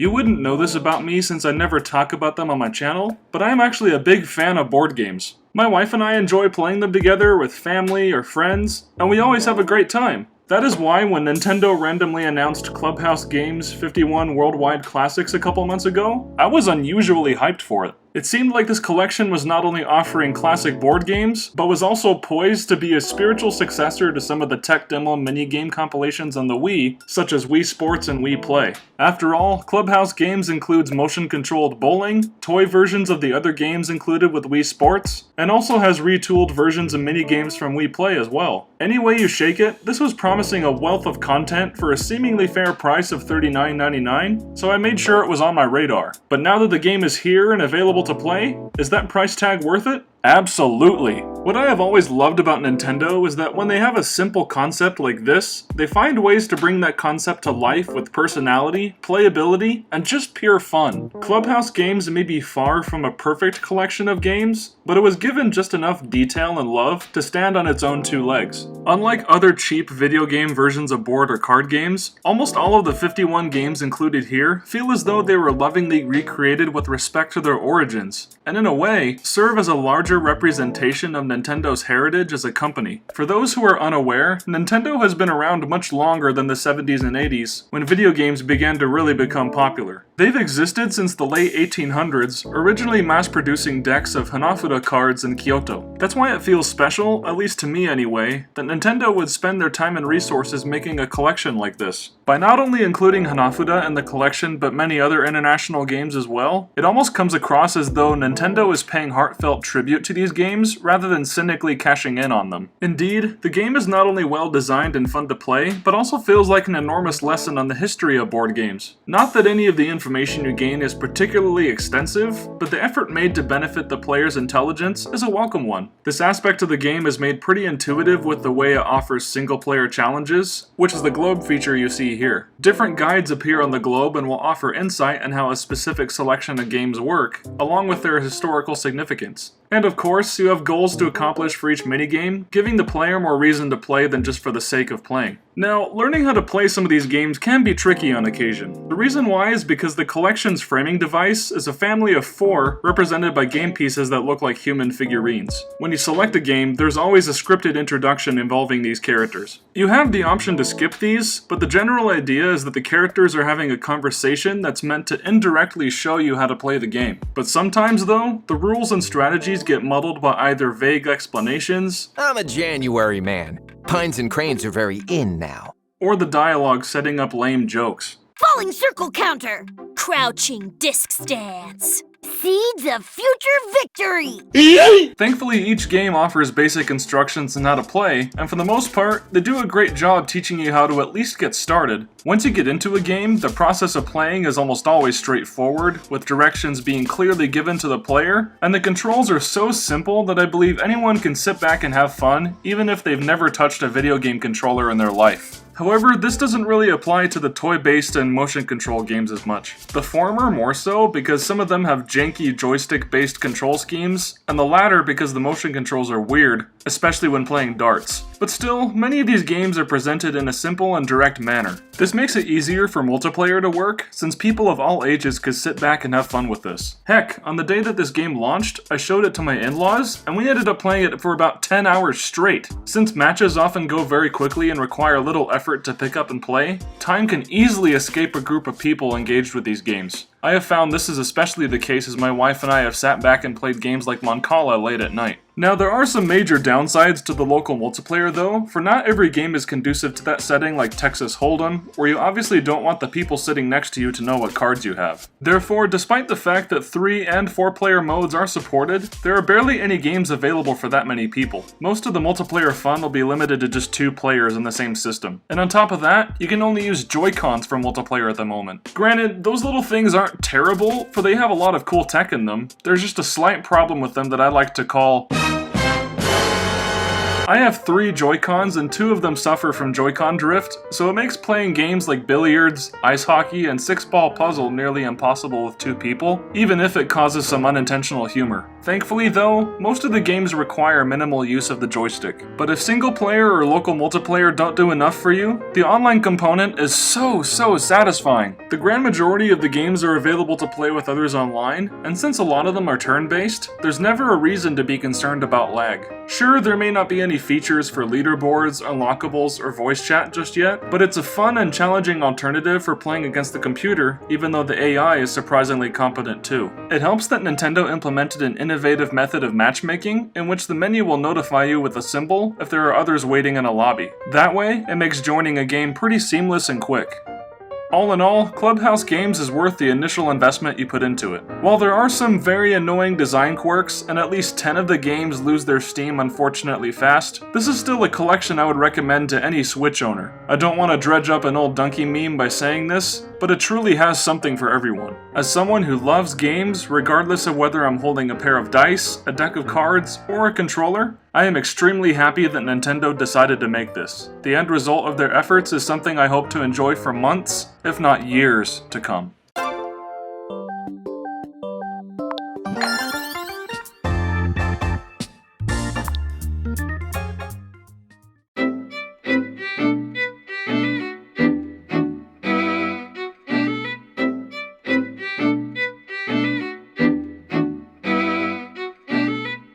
You wouldn't know this about me since I never talk about them on my channel, but I am actually a big fan of board games. My wife and I enjoy playing them together with family or friends, and we always have a great time. That is why when Nintendo randomly announced Clubhouse Games 51 Worldwide Classics a couple months ago, I was unusually hyped for it. It seemed like this collection was not only offering classic board games, but was also poised to be a spiritual successor to some of the tech demo minigame compilations on the Wii, such as Wii Sports and Wii Play. After all, Clubhouse Games includes motion-controlled bowling, toy versions of the other games included with Wii Sports, and also has retooled versions of minigames from Wii Play as well. Any way you shake it, this was promising a wealth of content for a seemingly fair price of $39.99, so I made sure it was on my radar. But now that the game is here and available to play, is that price tag worth it? Absolutely! What I have always loved about Nintendo is that when they have a simple concept like this, they find ways to bring that concept to life with personality, playability, and just pure fun. Clubhouse Games may be far from a perfect collection of games, but it was given just enough detail and love to stand on its own two legs. Unlike other cheap video game versions of board or card games, almost all of the 51 games included here feel as though they were lovingly recreated with respect to their origins, and in a way, serve as a larger representation of Nintendo's heritage as a company. For those who are unaware, Nintendo has been around much longer than the 70s and 80s, when video games began to really become popular. They've existed since the late 1800s, originally mass-producing decks of Hanafuda cards in Kyoto. That's why it feels special, at least to me anyway, that Nintendo would spend their time and resources making a collection like this. By not only including Hanafuda in the collection but many other international games as well, it almost comes across as though Nintendo is paying heartfelt tribute to these games rather than cynically cashing in on them. Indeed, the game is not only well designed and fun to play, but also feels like an enormous lesson on the history of board games. Not that any of the information you gain is particularly extensive, but the effort made to benefit the player's intelligence is a welcome one. This aspect of the game is made pretty intuitive with the way it offers single-player challenges, which is the globe feature you see here. Different guides appear on the globe and will offer insight on how a specific selection of games work, along with their historical significance. And of course, you have goals to accomplish for each minigame, giving the player more reason to play than just for the sake of playing. Now, learning how to play some of these games can be tricky on occasion. The reason why is because the collection's framing device is a family of 4 represented by game pieces that look like human figurines. When you select a game, there's always a scripted introduction involving these characters. You have the option to skip these, but the general idea is that the characters are having a conversation that's meant to indirectly show you how to play the game. But sometimes though, the rules and strategies get muddled by either vague explanations, I'm a January man. Pines and cranes are very in now. or the dialogue setting up lame jokes. Falling circle counter. Crouching disc stance. Seeds of future victory. Thankfully, each game offers basic instructions on how to play, and for the most part, they do a great job teaching you how to at least get started. Once you get into a game, the process of playing is almost always straightforward, with directions being clearly given to the player, and the controls are so simple that I believe anyone can sit back and have fun, even if they've never touched a video game controller in their life. However, this doesn't really apply to the toy-based and motion control games as much. The former more so because some of them have janky joystick-based control schemes, and the latter because the motion controls are weird, especially when playing darts. But still, many of these games are presented in a simple and direct manner. This makes it easier for multiplayer to work, since people of all ages could sit back and have fun with this. Heck, on the day that this game launched, I showed it to my in-laws, and we ended up playing it for about 10 hours straight. Since matches often go very quickly and require little effort to pick up and play, time can easily escape a group of people engaged with these games. I have found this is especially the case as my wife and I have sat back and played games like MANCALA late at night. Now, there are some major downsides to the local multiplayer though, for not every game is conducive to that setting like Texas Hold'em, where you obviously don't want the people sitting next to you to know what cards you have. Therefore, despite the fact that 3 and 4-player modes are supported, there are barely any games available for that many people. Most of the multiplayer fun will be limited to just 2 players in the same system. And on top of that, you can only use Joy-Cons for multiplayer at the moment. Granted, those little things aren't terrible, for they have a lot of cool tech in them. There's just a slight problem with them that I like to call I have 3 Joy-Cons and 2 of them suffer from Joy-Con drift, so it makes playing games like billiards, ice hockey, and 6-ball puzzle nearly impossible with 2 people, even if it causes some unintentional humor. Thankfully though, most of the games require minimal use of the joystick. But if single player or local multiplayer don't do enough for you, the online component is so satisfying. The grand majority of the games are available to play with others online, and since a lot of them are turn-based, there's never a reason to be concerned about lag. Sure, there may not be any features for leaderboards, unlockables, or voice chat just yet, but it's a fun and challenging alternative for playing against the computer, even though the AI is surprisingly competent too. It helps that Nintendo implemented an innovative method of matchmaking, in which the menu will notify you with a symbol if there are others waiting in a lobby. That way, it makes joining a game pretty seamless and quick. All in all, Clubhouse Games is worth the initial investment you put into it. While there are some very annoying design quirks, and at least 10 of the games lose their steam unfortunately fast, this is still a collection I would recommend to any Switch owner. I don't want to dredge up an old donkey meme by saying this, but it truly has something for everyone. As someone who loves games, regardless of whether I'm holding a pair of dice, a deck of cards, or a controller, I am extremely happy that Nintendo decided to make this. The end result of their efforts is something I hope to enjoy for months, if not years, to come.